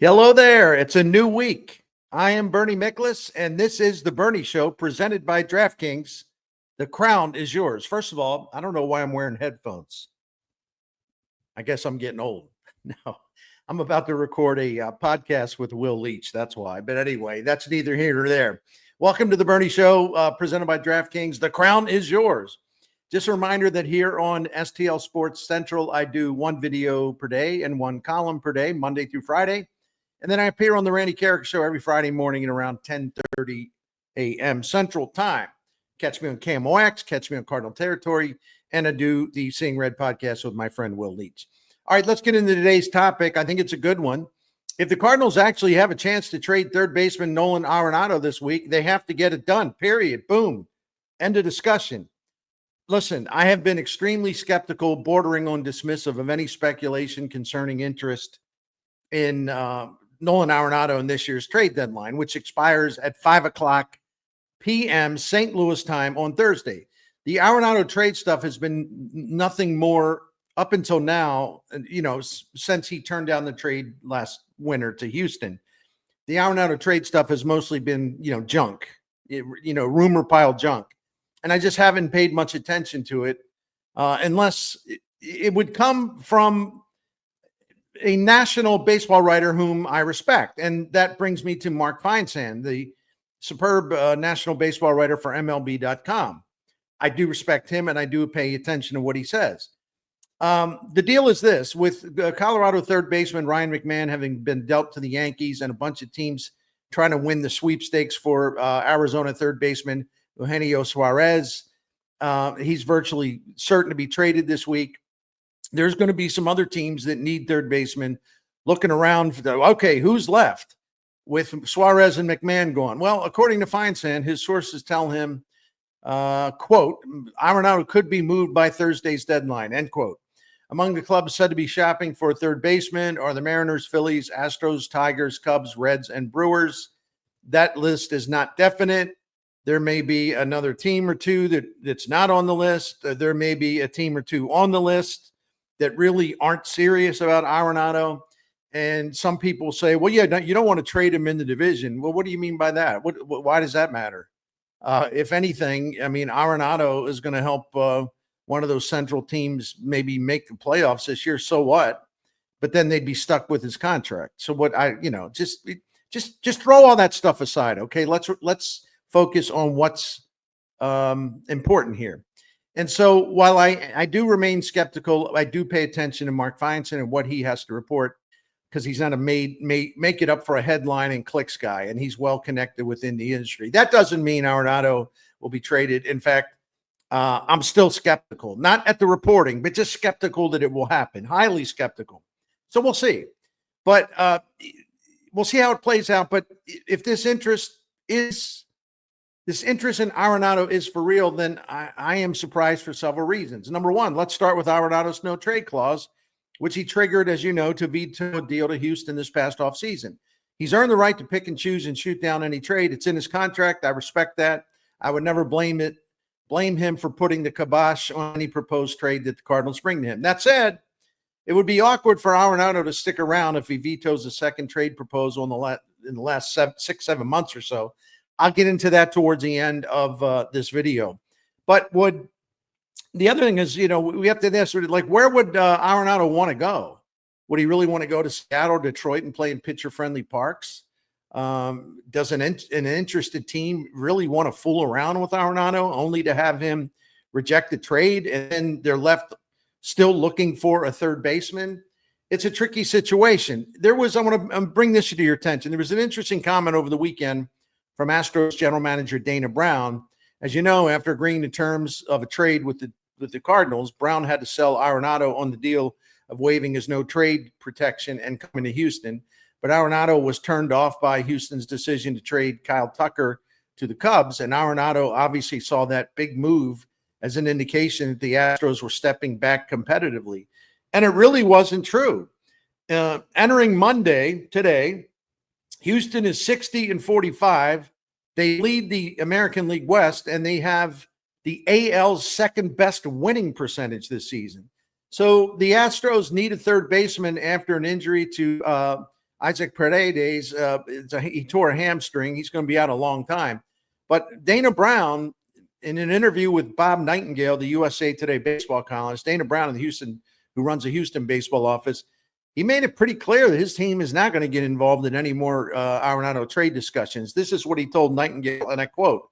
Hello there. It's a new week. I am Bernie Miklasz, and this is the Bernie Show presented by DraftKings. The crown is yours. First of all, I don't know why I'm wearing headphones. I guess I'm getting old. No, I'm about to record a podcast with Will Leach. That's why. But anyway, that's neither here nor there. Welcome to the Bernie Show presented by DraftKings. The crown is yours. Just a reminder that here on STL Sports Central, I do one video per day and one column per day, Monday through Friday. And then I appear on the Randy Carrick Show every Friday morning at around 10:30 a.m. Central Time. Catch me on KMOX, catch me on Cardinal Territory, and I do the Seeing Red podcast with my friend Will Leach. All right, let's get into today's topic. I think it's a good one. If the Cardinals actually have a chance to trade third baseman Nolan Arenado this week, they have to get it done, period. Boom. End of discussion. Listen, I have been extremely skeptical, bordering on dismissive of any speculation concerning interest in Nolan Arenado in this year's trade deadline, which expires at 5 o'clock p.m. St. Louis time on Thursday. The Arenado trade stuff has been nothing more up until now, since he turned down the trade last winter to Houston. The Arenado trade stuff has mostly been, junk, rumor pile junk. And I just haven't paid much attention to it unless it would come from a national baseball writer whom I respect. And that brings me to Mark Feinsand, the superb national baseball writer for MLB.com. I do respect him and I do pay attention to what he says. The deal is this: with Colorado third baseman Ryan McMahon having been dealt to the Yankees and a bunch of teams trying to win the sweepstakes for Arizona third baseman Eugenio Suarez, he's virtually certain to be traded this week. There's going to be some other teams that need third basemen looking around for okay, who's left with Suarez and McMahon gone? Well, according to Feinsand, his sources tell him, quote, Arenado could be moved by Thursday's deadline, end quote. Among the clubs said to be shopping for a third baseman are the Mariners, Phillies, Astros, Tigers, Cubs, Reds, and Brewers. That list is not definite. There may be another team or two that's not on the list. There may be a team or two on the list that really aren't serious about Arenado. And some people say, well, yeah, you don't want to trade him in the division. Well, what do you mean by that? Why does that matter? If anything, I mean, Arenado is going to help one of those central teams maybe make the playoffs this year. So what? But then they'd be stuck with his contract. So what just throw all that stuff aside. Okay. Let's focus on what's important here. And so while I do remain skeptical, I do pay attention to Mark Feinsand and what he has to report, because he's not a make it up for a headline and clicks guy, and he's well connected within the industry. That doesn't mean Arenado will be traded. In fact, I'm still skeptical, not at the reporting, but just skeptical that it will happen, highly skeptical. So we'll see. But we'll see how it plays out. But if this interest in Arenado is for real, then I am surprised for several reasons. Number one, let's start with Arenado's no trade clause, which he triggered, as you know, to veto a deal to Houston this past offseason. He's earned the right to pick and choose and shoot down any trade. It's in his contract. I respect that. I would never blame him for putting the kibosh on any proposed trade that the Cardinals bring to him. That said, it would be awkward for Arenado to stick around if he vetoes a second trade proposal in the last 6-7 months or so. I'll get into that towards the end of this video. But the other thing is, we have to ask, like, where would Arenado want to go? Would he really want to go to Seattle, Detroit, and play in pitcher-friendly parks? Does an interested team really want to fool around with Arenado only to have him reject the trade, and then they're left still looking for a third baseman? It's a tricky situation. I want to bring this to your attention. There was an interesting comment over the weekend from Astros general manager Dana Brown. As you know, after agreeing to terms of a trade with the Cardinals, Brown had to sell Arenado on the deal of waiving his no trade protection and coming to Houston. But Arenado was turned off by Houston's decision to trade Kyle Tucker to the Cubs. And Arenado obviously saw that big move as an indication that the Astros were stepping back competitively. And it really wasn't true. Entering Monday, today, Houston is 60-45. They lead the American League West, and they have the AL's second best winning percentage this season. So the Astros need a third baseman after an injury to Isaac Paredes, he tore a hamstring. He's going to be out a long time. But Dana Brown, in an interview with Bob Nightingale, the USA Today baseball columnist, Dana Brown who runs the Houston baseball office, he made it pretty clear that his team is not going to get involved in any more Arenado trade discussions. This is what he told Nightingale, and I quote,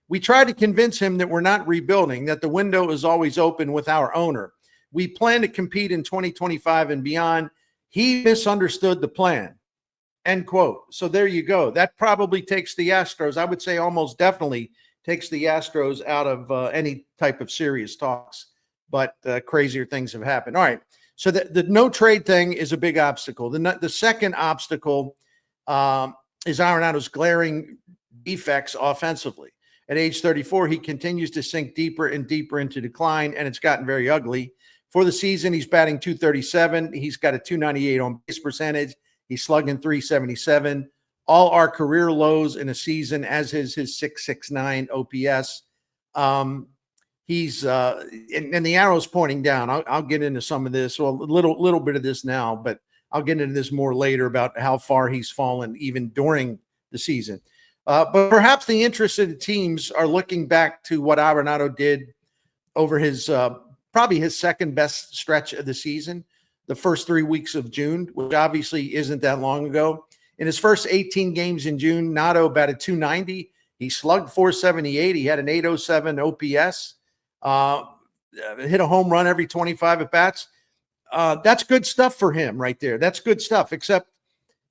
"We tried to convince him that we're not rebuilding, that the window is always open with our owner. We plan to compete in 2025 and beyond. He misunderstood the plan." End quote. So there you go. That probably takes the Astros, I would say almost definitely takes the Astros out of any type of serious talks. But crazier things have happened. All right. So the no trade thing is a big obstacle. The second obstacle is Arenado's glaring defects offensively. At age 34, he continues to sink deeper and deeper into decline, and it's gotten very ugly. For the season, he's batting .237. He's got a .298 on base percentage. He's slugging .377. All our career lows in a season, as is his .669 OPS. He's and the arrow's pointing down. I'll get into some of this, well, a little bit of this now, but I'll get into this more later about how far he's fallen even during the season. But perhaps the interested teams are looking back to what Arenado did over his probably his second best stretch of the season, the first 3 weeks of June, which obviously isn't that long ago. In his first 18 games in June, Nato batted .290. He slugged .478. He had an .807 OPS. Hit a home run every 25 at bats. That's good stuff for him right there. That's good stuff, except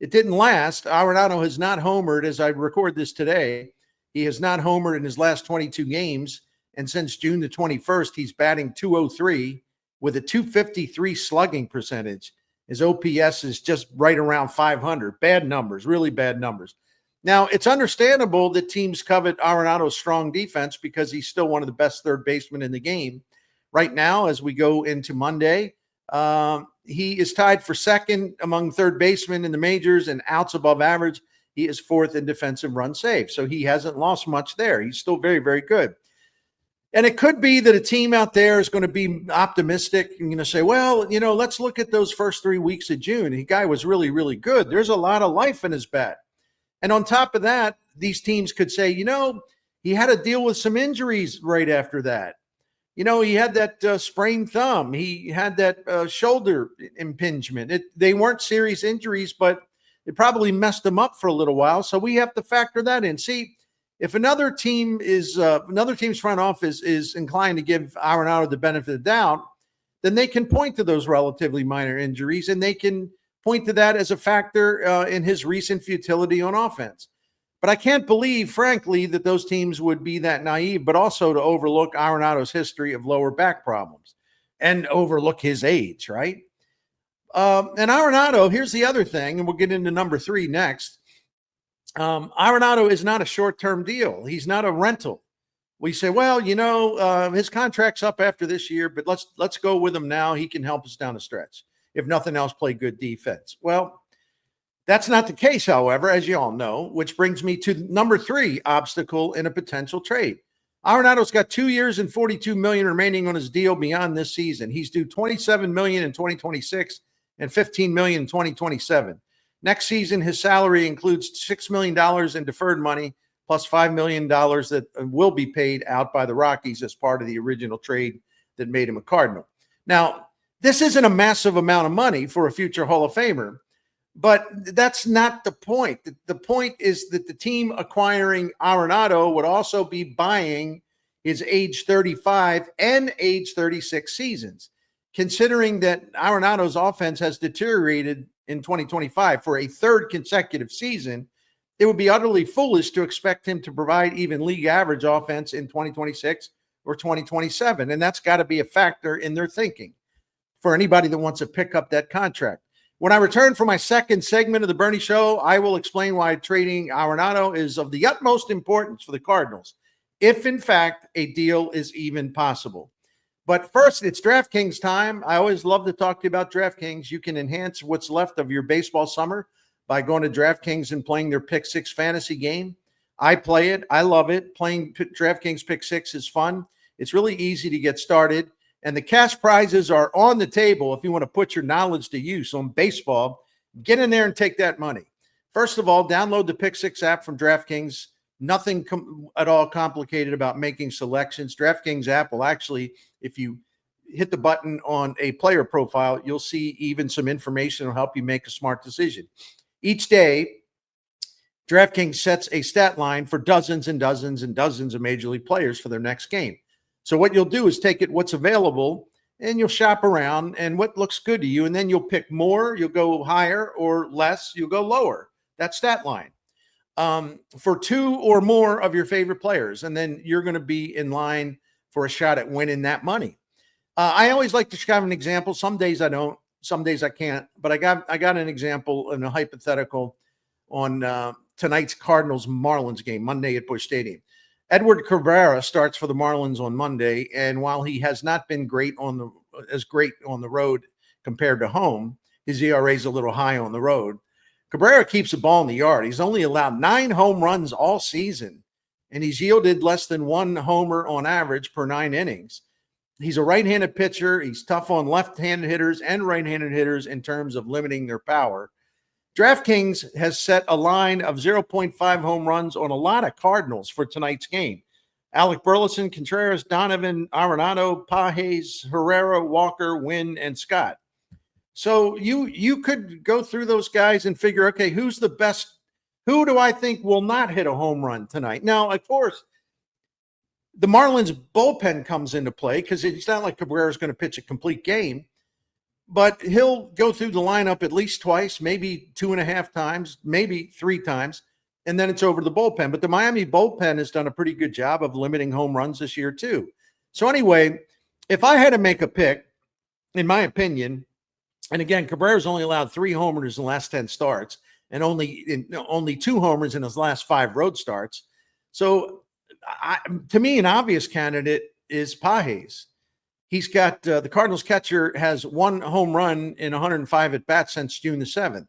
it didn't last. Arenado has not homered as I record this today. He has not homered in his last 22 games. And since June the 21st, he's batting .203 with a .253 slugging percentage. His OPS is just right around 500. Bad numbers, really bad numbers. Now, it's understandable that teams covet Arenado's strong defense because he's still one of the best third basemen in the game. Right now, as we go into Monday, he is tied for second among third basemen in the majors and outs above average. He is fourth in defensive run saved. So he hasn't lost much there. He's still very, very good. And it could be that a team out there is going to be optimistic and going to say, well, let's look at those first 3 weeks of June. The guy was really, really good. There's a lot of life in his bat. And on top of that, these teams could say, he had to deal with some injuries right after that. He had that sprained thumb. He had that shoulder impingement. They weren't serious injuries, but it probably messed him up for a little while. So we have to factor that in. See, if another team's front office is inclined to give Arenado the benefit of the doubt, then they can point to those relatively minor injuries, and they can point to that as a factor in his recent futility on offense. But I can't believe, frankly, that those teams would be that naive, but also to overlook Arenado's history of lower back problems and overlook his age, right? And Arenado, here's the other thing, and we'll get into number 3 next. Arenado is not a short-term deal. He's not a rental. We say, well, his contract's up after this year, but let's go with him now. He can help us down the stretch. If nothing else, play good defense. Well, that's not the case, however, as you all know, which brings me to number 3 obstacle in a potential trade. Arenado's got 2 years and $42 million remaining on his deal beyond this season. He's due $27 million in 2026 and $15 million in 2027. Next season, his salary includes $6 million in deferred money plus $5 million that will be paid out by the Rockies as part of the original trade that made him a Cardinal. Now, this isn't a massive amount of money for a future Hall of Famer, but that's not the point. The point is that the team acquiring Arenado would also be buying his age 35 and age 36 seasons. Considering that Arenado's offense has deteriorated in 2025 for a third consecutive season, it would be utterly foolish to expect him to provide even league average offense in 2026 or 2027. And that's got to be a factor in their thinking for anybody that wants to pick up that contract. When I return for my second segment of the Bernie Show, I will explain why trading Arenado is of the utmost importance for the Cardinals, if in fact a deal is even possible. But first, it's DraftKings time. I always love to talk to you about DraftKings. You can enhance what's left of your baseball summer by going to DraftKings and playing their Pick 6 fantasy game. I play it. I love it. Playing DraftKings Pick 6 is fun. It's really easy to get started. And the cash prizes are on the table if you want to put your knowledge to use on baseball Get in there and take that money. First of all, download the Pick Six app from DraftKings. Nothing at all complicated about making selections. DraftKings app will actually, if you hit the button on a player profile, you'll see even some information will help you make a smart decision. Each day, DraftKings sets a stat line for dozens and dozens and dozens of major league players for their next game. So what you'll do is take what's available and you'll shop around and what looks good to you. And then you'll pick more, you'll go higher, or less, you'll go lower. That stat line for two or more of your favorite players. And then you're going to be in line for a shot at winning that money. I always like to have an example. Some days I don't, some days I can't, but I got an example and a hypothetical on tonight's Cardinals Marlins game, Monday at Busch Stadium. Edward Cabrera starts for the Marlins on Monday, and while he has not been great on the road compared to home, his ERA is a little high on the road. Cabrera keeps the ball in the yard. He's only allowed 9 home runs all season, and he's yielded less than 1 homer on average per 9 innings. He's a right-handed pitcher. He's tough on left-handed hitters and right-handed hitters in terms of limiting their power. DraftKings has set a line of 0.5 home runs on a lot of Cardinals for tonight's game. Alec Burleson, Contreras, Donovan, Arenado, Pages, Herrera, Walker, Wynn, and Scott. So you could go through those guys and figure, okay, who's the best? Who do I think will not hit a home run tonight? Now, of course, the Marlins bullpen comes into play because it's not like Cabrera is going to pitch a complete game. But he'll go through the lineup at least twice, maybe 2.5 times, maybe 3 times, and then it's over to the bullpen. But the Miami bullpen has done a pretty good job of limiting home runs this year too. So anyway, if I had to make a pick, in my opinion, and again, Cabrera's only allowed 3 homers in the last 10 starts and only 2 homers in his last 5 road starts. So to me, an obvious candidate is Pages. He's got the Cardinals catcher has 1 home run in 105 at bats since June the 7th.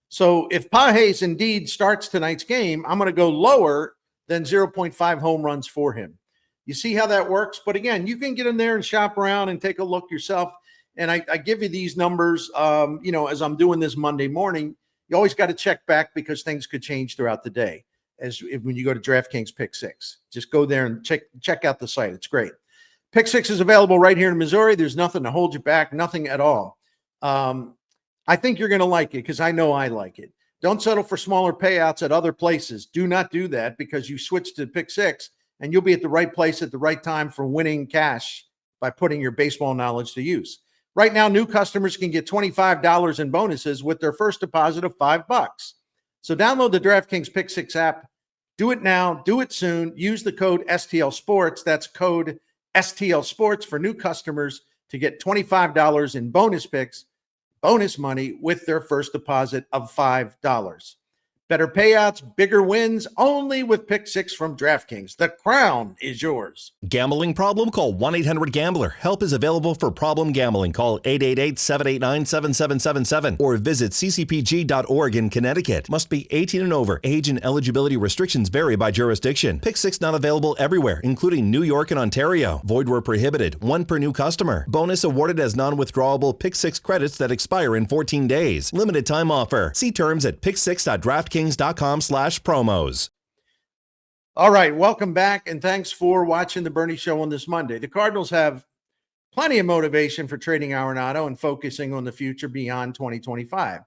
So if Pages indeed starts tonight's game, I'm going to go lower than 0.5 home runs for him. You see how that works? But again, you can get in there and shop around and take a look yourself. And I give you these numbers, as I'm doing this Monday morning. You always got to check back because things could change throughout the day. When you go to DraftKings Pick Six, just go there and check out the site. It's great. Pick Six is available right here in Missouri. There's nothing to hold you back, nothing at all. I think you're going to like it because I know I like it. Don't settle for smaller payouts at other places. Do not do that because you switch to Pick Six and you'll be at the right place at the right time for winning cash by putting your baseball knowledge to use. Right now, new customers can get $25 in bonuses with their first deposit of $5. So download the DraftKings Pick Six app. Do it now. Do it soon. Use the code STL Sports. That's code STL Sports for new customers to get $25 in bonus money with their first deposit of $5. Better payouts, bigger wins, only with Pick Six from DraftKings. The crown is yours. Gambling problem? Call 1-800-GAMBLER. Help is available for problem gambling. Call 888-789-7777 or visit ccpg.org in Connecticut. Must be 18 and over. Age and eligibility restrictions vary by jurisdiction. Pick Six not available everywhere, including New York and Ontario. Void where prohibited. 1 per new customer. Bonus awarded as non-withdrawable Pick Six credits that expire in 14 days. Limited time offer. See terms at picksix.draftkings.com/promos. All right, welcome back, and thanks for watching the Bernie Show on this Monday. The Cardinals have plenty of motivation for trading Arenado and focusing on the future beyond 2025.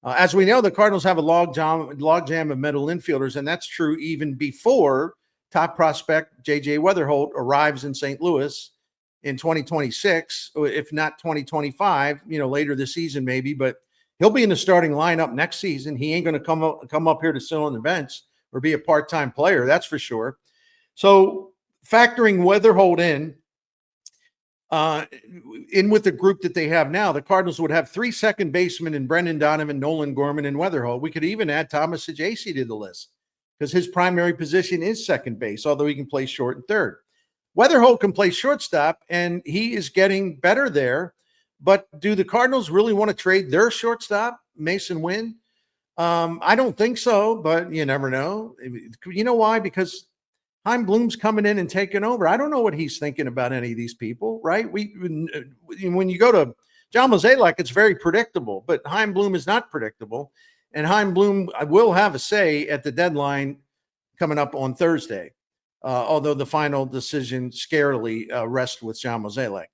As we know, the Cardinals have a logjam of middle infielders, and that's true even before top prospect JJ Wetherholt arrives in St. Louis in 2026, if not 2025, later this season maybe, but he'll be in the starting lineup next season. He ain't going to come up here to sit on the bench or be a part-time player, that's for sure. So factoring Wetherholt in with the group that they have now, the Cardinals would have 3 second basemen in Brendan Donovan, Nolan Gorman, and Wetherholt. We could even add Thomas Saggese to the list because his primary position is second base, although he can play short and third. Wetherholt can play shortstop, and he is getting better there. But do the Cardinals really want to trade their shortstop, Mason Wynn? I don't think so, but you never know. You know why? Because Chaim Bloom's coming in and taking over. I don't know what he's thinking about any of these people, right? When you go to John Mozeliak, it's very predictable, but Chaim Bloom is not predictable. And Chaim Bloom will have a say at the deadline coming up on Thursday, although the final decision scarily rests with John Mozeliak.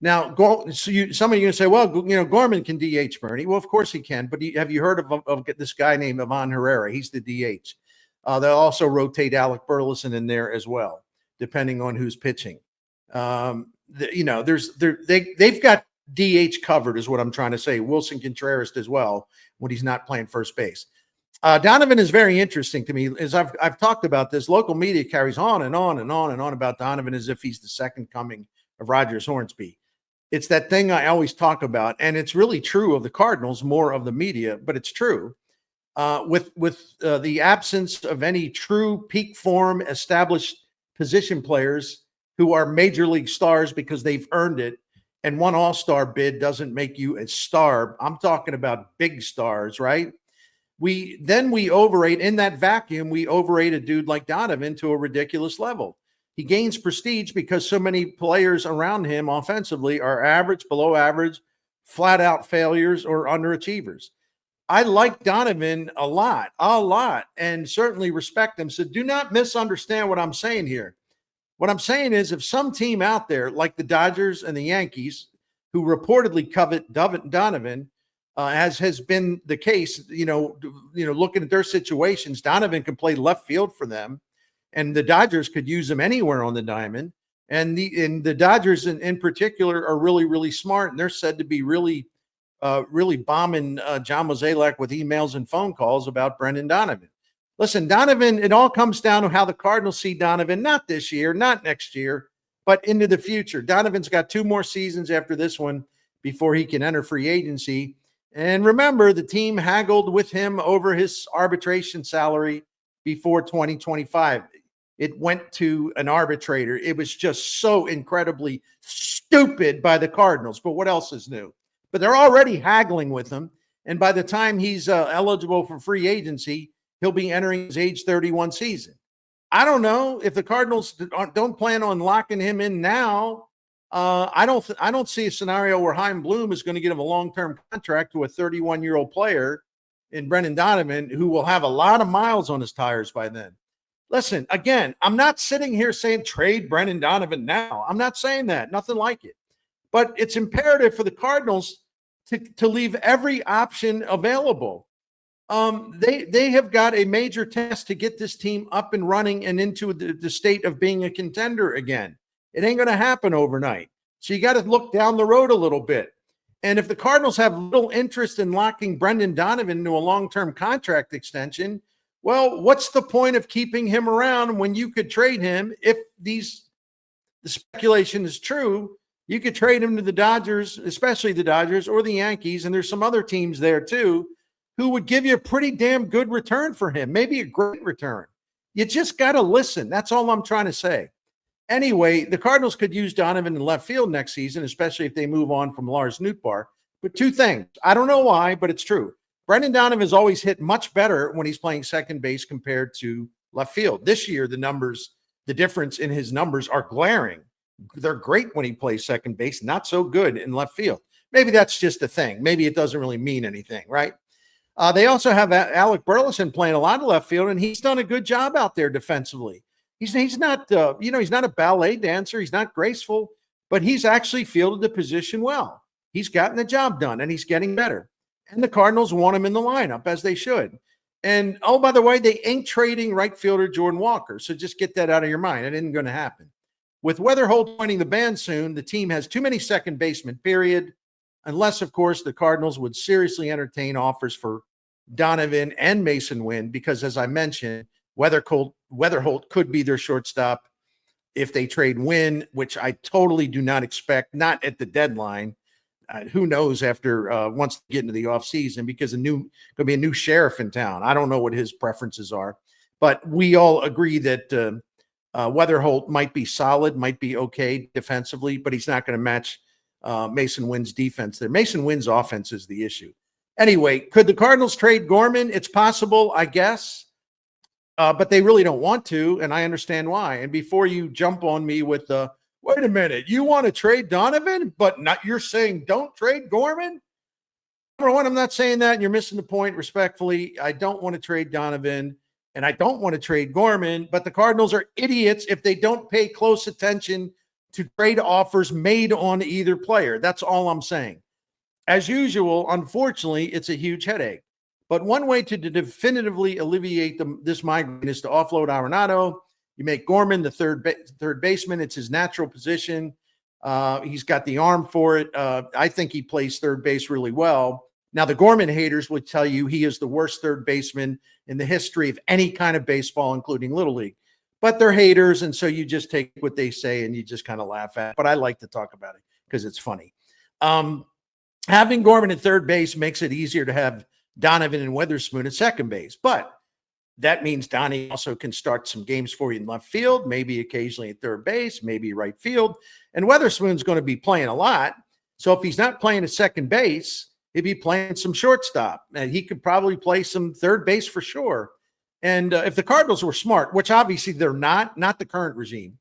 Now, some of you say, well, Gorman can DH Bernie. Well, of course he can, but have you heard of this guy named Ivan Herrera? He's the DH. They'll also rotate Alec Burleson in there as well, depending on who's pitching. They've got DH covered, is what I'm trying to say. Wilson Contreras as well when he's not playing first base. Donovan is very interesting to me. As I've talked about this, local media carries on and on and on and on about Donovan as if he's the second coming of Rogers Hornsby. It's that thing I always talk about, and it's really true of the Cardinals, more of the media, but it's true. With the absence of any true peak form established position players who are major league stars because they've earned it, and one all-star bid doesn't make you a star. I'm talking about big stars, right? We overrate in that vacuum. We overrate a dude like Donovan to a ridiculous level. He gains prestige because so many players around him offensively are average, below average, flat out failures or underachievers. I like Donovan a lot, and certainly respect him. So do not misunderstand what I'm saying here. What I'm saying is if some team out there like the Dodgers and the Yankees, who reportedly covet Donovan, as has been the case, looking at their situations, Donovan can play left field for them, and the Dodgers could use him anywhere on the diamond. And the Dodgers in particular are really, really smart, and they're said to be really bombing John Mozeliak with emails and phone calls about Brendan Donovan. Listen, Donovan, it all comes down to how the Cardinals see Donovan, not this year, not next year, but into the future. Donovan's got 2 more seasons after this one before he can enter free agency. And remember, the team haggled with him over his arbitration salary before 2025. It went to an arbitrator. It was just so incredibly stupid by the Cardinals. But what else is new? But they're already haggling with him. And by the time he's eligible for free agency, he'll be entering his age 31 season. I don't know if the Cardinals don't plan on locking him in now. I don't see a scenario where Chaim Bloom is going to give him a long-term contract to a 31-year-old player in Brendan Donovan, who will have a lot of miles on his tires by then. Listen, again, I'm not sitting here saying trade Brendan Donovan now. I'm not saying that. Nothing like it. But it's imperative for the Cardinals to leave every option available. They have got a major task to get this team up and running and into the state of being a contender again. It ain't going to happen overnight. So you got to look down the road a little bit. And if the Cardinals have little interest in locking Brendan Donovan into a long-term contract extension, well, what's the point of keeping him around when you could trade him? If the speculation is true, you could trade him to the Dodgers, especially the Dodgers or the Yankees, and there's some other teams there too, who would give you a pretty damn good return for him, maybe a great return. You just got to listen. That's all I'm trying to say. Anyway, the Cardinals could use Donovan in left field next season, especially if they move on from Lars Nootbaar. But 2 things. I don't know why, but it's true. Brendan Donovan has always hit much better when he's playing second base compared to left field. This year, the difference in his numbers are glaring. They're great when he plays second base, not so good in left field. Maybe that's just a thing. Maybe it doesn't really mean anything, right? They also have Alec Burleson playing a lot of left field, and he's done a good job out there defensively. He's not, he's not a ballet dancer. He's not graceful, but he's actually fielded the position well. He's gotten the job done, and he's getting better. And the Cardinals want him in the lineup, as they should. And, oh, by the way, they ain't trading right fielder Jordan Walker, so just get that out of your mind. It isn't going to happen. With Wetherholt joining the band soon, the team has too many second basemen, period, unless, of course, the Cardinals would seriously entertain offers for Donovan and Mason Wynn, because, as I mentioned, Wetherholt could be their shortstop if they trade Wynn, which I totally do not expect, not at the deadline. Who knows after once they get into the offseason, because going to be a new sheriff in town. I don't know what his preferences are, but we all agree that Wetherholt might be solid, might be okay defensively, but he's not going to match Mason Wynn's defense there. Mason Wynn's offense is the issue. Anyway, could the Cardinals trade Gorman? It's possible, I guess, but they really don't want to, and I understand why. And before you jump on me with wait a minute. You want to trade Donovan, but not you're saying don't trade Gorman? Number one, I'm not saying that, and you're missing the point respectfully. I don't want to trade Donovan, and I don't want to trade Gorman, but the Cardinals are idiots if they don't pay close attention to trade offers made on either player. That's all I'm saying. As usual, unfortunately, it's a huge headache. But one way to definitively alleviate this migraine is to offload Arenado. You make Gorman the third baseman. It's his natural position. He's got the arm for it. I think he plays third base really well. Now, the Gorman haters would tell you he is the worst third baseman in the history of any kind of baseball, including Little League. But they're haters, and so you just take what they say and you just kind of laugh at it. But I like to talk about it because it's funny. Having Gorman at third base makes it easier to have Donovan and Witherspoon at second base. But that means Donnie also can start some games for you in left field, maybe occasionally at third base, maybe right field. And Witherspoon's going to be playing a lot. So if he's not playing at second base, he'd be playing some shortstop. And he could probably play some third base for sure. And if the Cardinals were smart, which obviously they're not the current regime,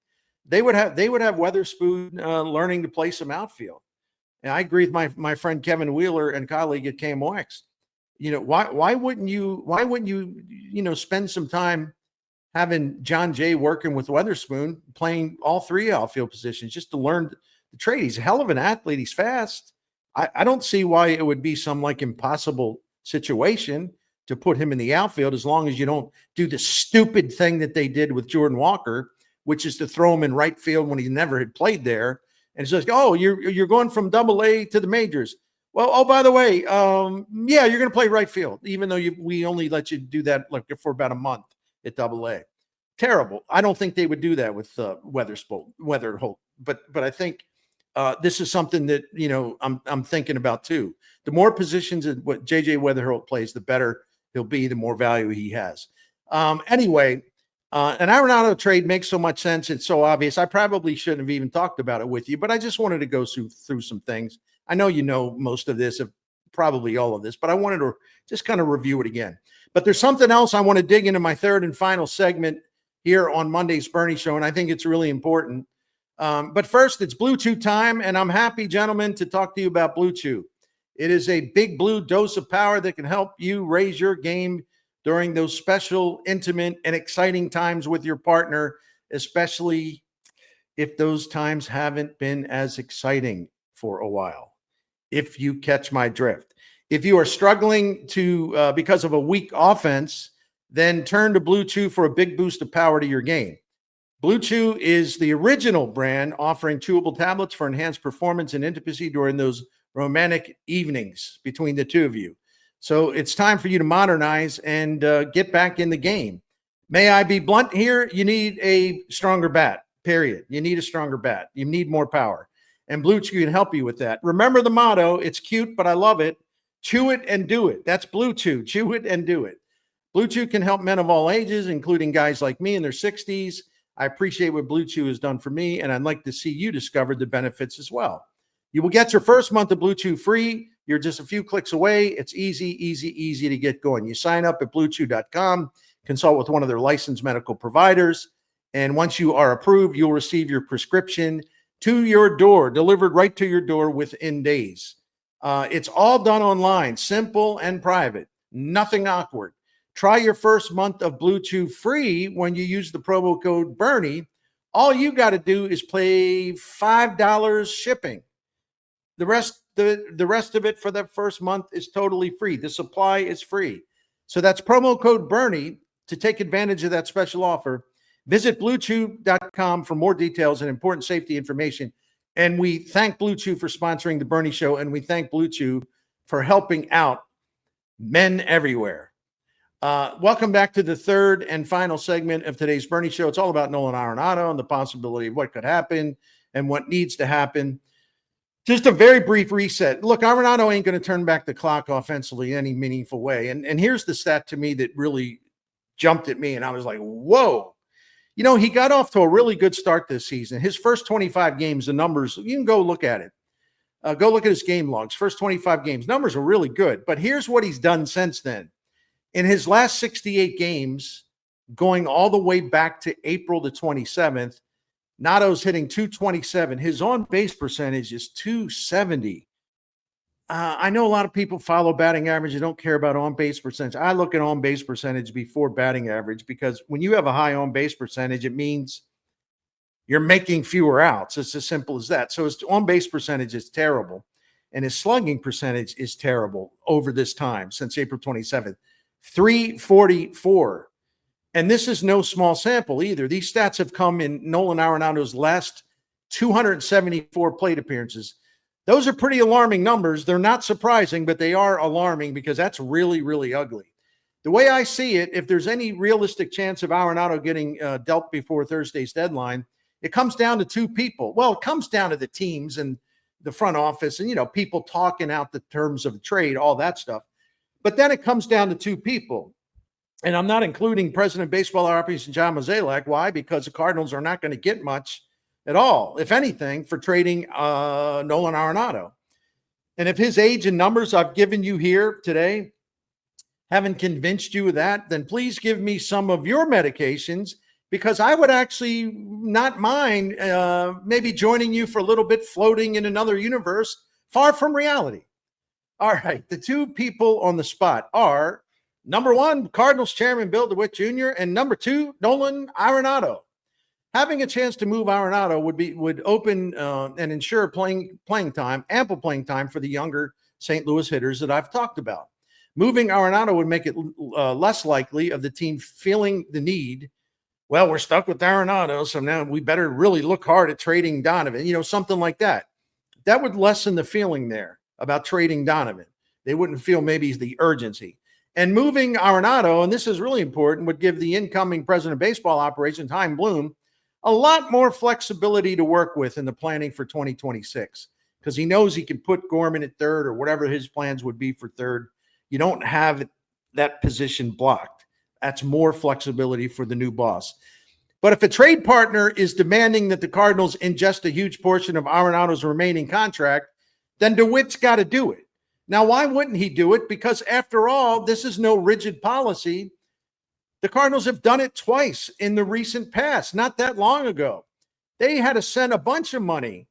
they would have Witherspoon learning to play some outfield. And I agree with my friend Kevin Wheeler and colleague at KMOX. Why wouldn't you spend some time having John Jay working with Witherspoon, playing all three outfield positions just to learn the trade? He's a hell of an athlete. He's fast. I don't see why it would be some impossible situation to put him in the outfield as long as you don't do the stupid thing that they did with Jordan Walker, which is to throw him in right field when he never had played there. And it's just, oh, you're going from Double-A to the majors. Well, oh, by the way, yeah, you're going to play right field, even though we only let you do that for about a month at Double-A. Terrible. I don't think they would do that with Wetherholt, but I think this is something that I'm thinking about too. The more positions that what JJ Wetherholt plays, the better he'll be, the more value he has. Anyway. An Arenado trade makes so much sense. It's so obvious. I probably shouldn't have even talked about it with you, but I just wanted to go through some things. I know you know most of this, probably all of this, but I wanted to just kind of review it again. But there's something else I want to dig into my third and final segment here on Monday's Bernie Show, and I think it's really important. But first, it's Blue Chew time, and I'm happy, gentlemen, to talk to you about Blue Chew. It is a big blue dose of power that can help you raise your game during those special, intimate, and exciting times with your partner, especially if those times haven't been as exciting for a while, if you catch my drift. If you are struggling because of a weak offense, then turn to Blue Chew for a big boost of power to your game. Blue Chew is the original brand offering chewable tablets for enhanced performance and intimacy during those romantic evenings between the two of you. So it's time for you to modernize and get back in the game. May I be blunt here? You need a stronger bat, period. You need a stronger bat. You need more power. And Blue Chew can help you with that. Remember the motto. It's cute, but I love it. Chew it and do it. That's Blue Chew. Chew it and do it. Blue Chew can help men of all ages, including guys like me in their 60s. I appreciate what Blue Chew has done for me, and I'd like to see you discover the benefits as well. You will get your first month of Blue Chew free. You're just a few clicks away. It's easy to get going. You sign up at bluechew.com, consult with one of their licensed medical providers, and once you are approved, you'll receive your prescription to your door, delivered right to your door within days. It's all done online, simple and private, nothing awkward. Try your first month of Blue Chew free when you use the promo code Bernie. All you got to do is pay $5 shipping. The rest of it for that first month is totally free. The supply is free. So that's promo code Bernie to take advantage of that special offer. Visit bluechew.com for more details and important safety information. And we thank Blue Chew for sponsoring the Bernie Show, and we thank Blue Chew for helping out men everywhere. Welcome back to the third and final segment of today's Bernie Show. It's all about Nolan Arenado and the possibility of what could happen and what needs to happen. Just a very brief reset. Look, Arenado ain't going to turn back the clock offensively in any meaningful way. And here's the stat to me that really jumped at me, and I was like, whoa. He got off to a really good start this season. His first 25 games, the numbers, you can go look at it. Go look at his game logs. First 25 games, numbers are really good. But here's what he's done since then. In his last 68 games, going all the way back to April the 27th, Notto's hitting 227. His on-base percentage is 270. I know a lot of people follow batting average. They don't care about on-base percentage. I look at on-base percentage before batting average because when you have a high on-base percentage, it means you're making fewer outs. It's as simple as that. So his on-base percentage is terrible, and his slugging percentage is terrible over this time since April 27th. 344. And this is no small sample either. These stats have come in Nolan Arenado's last 274 plate appearances. Those are pretty alarming numbers. They're not surprising, but they are alarming because that's really, really ugly. The way I see it, if there's any realistic chance of Arenado getting dealt before Thursday's deadline, it comes down to two people. Well, it comes down to the teams and the front office and, people talking out the terms of the trade, all that stuff. But then it comes down to two people. And I'm not including President of Baseball Operations John Mozeliak. Why? Because the Cardinals are not going to get much at all, if anything, for trading Nolan Arenado. And if his age and numbers I've given you here today haven't convinced you of that, then please give me some of your medications, because I would actually not mind maybe joining you for a little bit, floating in another universe far from reality. All right, the two people on the spot are, number one, Cardinals chairman Bill DeWitt Jr., and number two, Nolan Arenado. Having a chance to move Arenado would open and ensure ample playing time for the younger St. Louis hitters that I've talked about. Moving Arenado would make it less likely of the team feeling the need. Well, we're stuck with Arenado, so now we better really look hard at trading Donovan, something like that. That would lessen the feeling there about trading Donovan. They wouldn't feel maybe the urgency. And moving Arenado, and this is really important, would give the incoming president of baseball operations, Chaim Bloom, a lot more flexibility to work with in the planning for 2026, because he knows he can put Gorman at third or whatever his plans would be for third. You don't have that position blocked. That's more flexibility for the new boss. But if a trade partner is demanding that the Cardinals ingest a huge portion of Arenado's remaining contract, then DeWitt's got to do it. Now, why wouldn't he do it? Because after all, this is no rigid policy. The Cardinals have done it twice in the recent past, not that long ago. They had to send a bunch of money.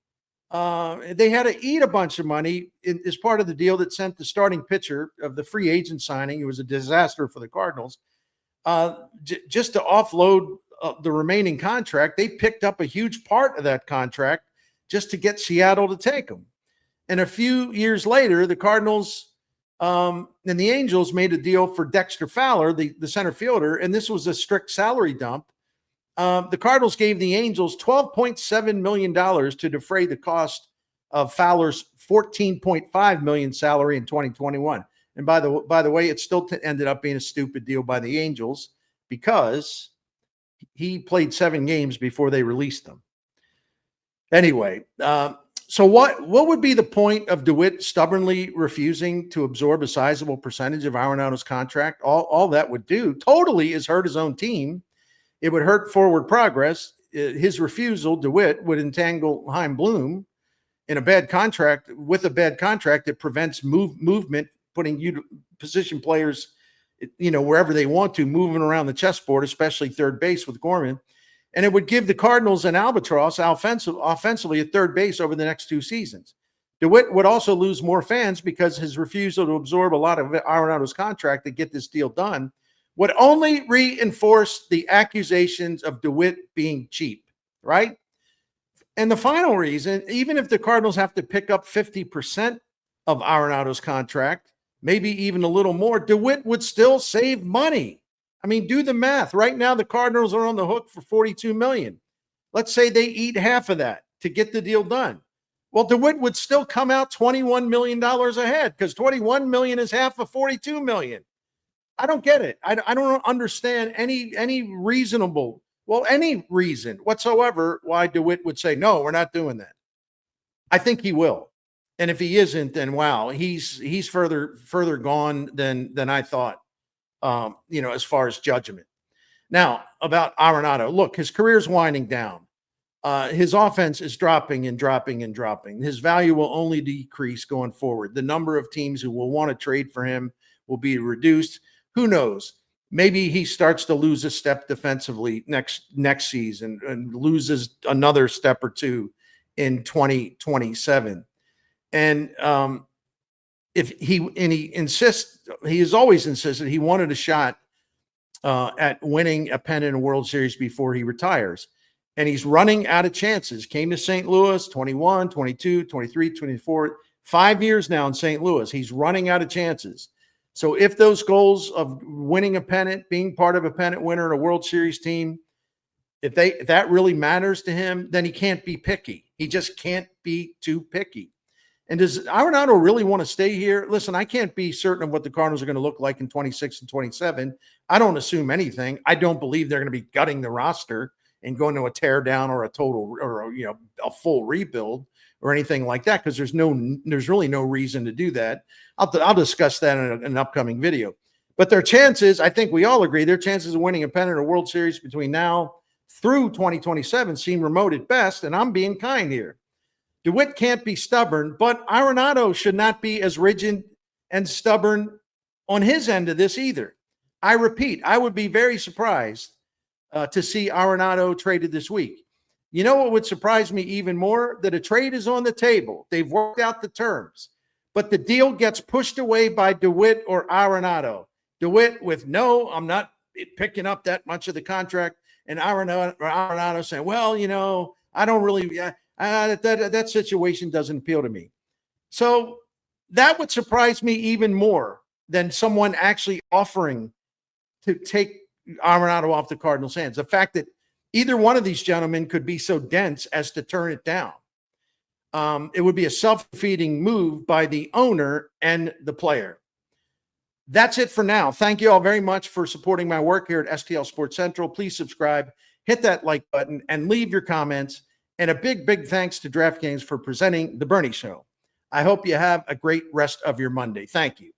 They had to eat a bunch of money as part of the deal that sent the starting pitcher of the free agent signing. It was a disaster for the Cardinals. Just to offload the remaining contract, they picked up a huge part of that contract just to get Seattle to take them. And a few years later, the Cardinals and the Angels made a deal for Dexter Fowler, the center fielder, and this was a strict salary dump. The Cardinals gave the Angels $12.7 million to defray the cost of Fowler's $14.5 million salary in 2021. And by the way, it still ended up being a stupid deal by the Angels because he played 7 games before they released him. Anyway, so what would be the point of DeWitt stubbornly refusing to absorb a sizable percentage of Arenado's contract? All that would do totally is hurt his own team. It would hurt forward progress. His refusal, DeWitt, would entangle Chaim Bloom in a bad contract that prevents movement, putting position players, wherever they want to, moving around the chessboard, especially third base with Gorman. And it would give the Cardinals an albatross offensively at third base over the next 2 seasons. DeWitt would also lose more fans because his refusal to absorb a lot of Arenado's contract to get this deal done would only reinforce the accusations of DeWitt being cheap, right? And the final reason, even if the Cardinals have to pick up 50% of Arenado's contract, maybe even a little more, DeWitt would still save money. I mean, do the math. Right now, the Cardinals are on the hook for $42 million. Let's say they eat half of that to get the deal done. Well, DeWitt would still come out $21 million ahead because $21 million is half of $42 million. I don't get it. I don't understand any reason whatsoever why DeWitt would say, no, we're not doing that. I think he will. And if he isn't, then wow, he's further gone than I thought. As far as judgment. Now, about Arenado, look, his career's winding down. His offense is dropping and dropping and dropping. His value will only decrease going forward. The number of teams who will want to trade for him will be reduced. Who knows? maybe he starts to lose a step defensively next season and loses another step or two in 2027. And he has always insisted he wanted a shot at winning a pennant in a World Series before he retires. And he's running out of chances. Came to St. Louis, 21, 22, 23, 24, 5 years now in St. Louis. He's running out of chances. So if those goals of winning a pennant, being part of a pennant winner in a World Series team, if that really matters to him, then he can't be picky. He just can't be too picky. And does Arenado really want to stay here? Listen, I can't be certain of what the Cardinals are going to look like in 26 and 27. I don't assume anything. I don't believe they're going to be gutting the roster and going to a tear down or a total or a full rebuild or anything like that, because there's really no reason to do that. I'll discuss that in an upcoming video. But their chances, I think we all agree, their chances of winning a pennant or World Series between now through 2027 seem remote at best, and I'm being kind here. DeWitt can't be stubborn, but Arenado should not be as rigid and stubborn on his end of this either. I repeat, I would be very surprised to see Arenado traded this week. You know what would surprise me even more? That a trade is on the table. They've worked out the terms, but the deal gets pushed away by DeWitt or Arenado. DeWitt with no, I'm not picking up that much of the contract, and Arenado saying, well, I don't really, that situation doesn't appeal to me. So that would surprise me even more than someone actually offering to take Arenado off the Cardinals' hands. The fact that either one of these gentlemen could be so dense as to turn it down. It would be a self-defeating move by the owner and the player. That's it for now. Thank you all very much for supporting my work here at STL Sports Central. Please subscribe, hit that like button, and leave your comments. And a big, big thanks to DraftKings for presenting The Bernie Show. I hope you have a great rest of your Monday. Thank you.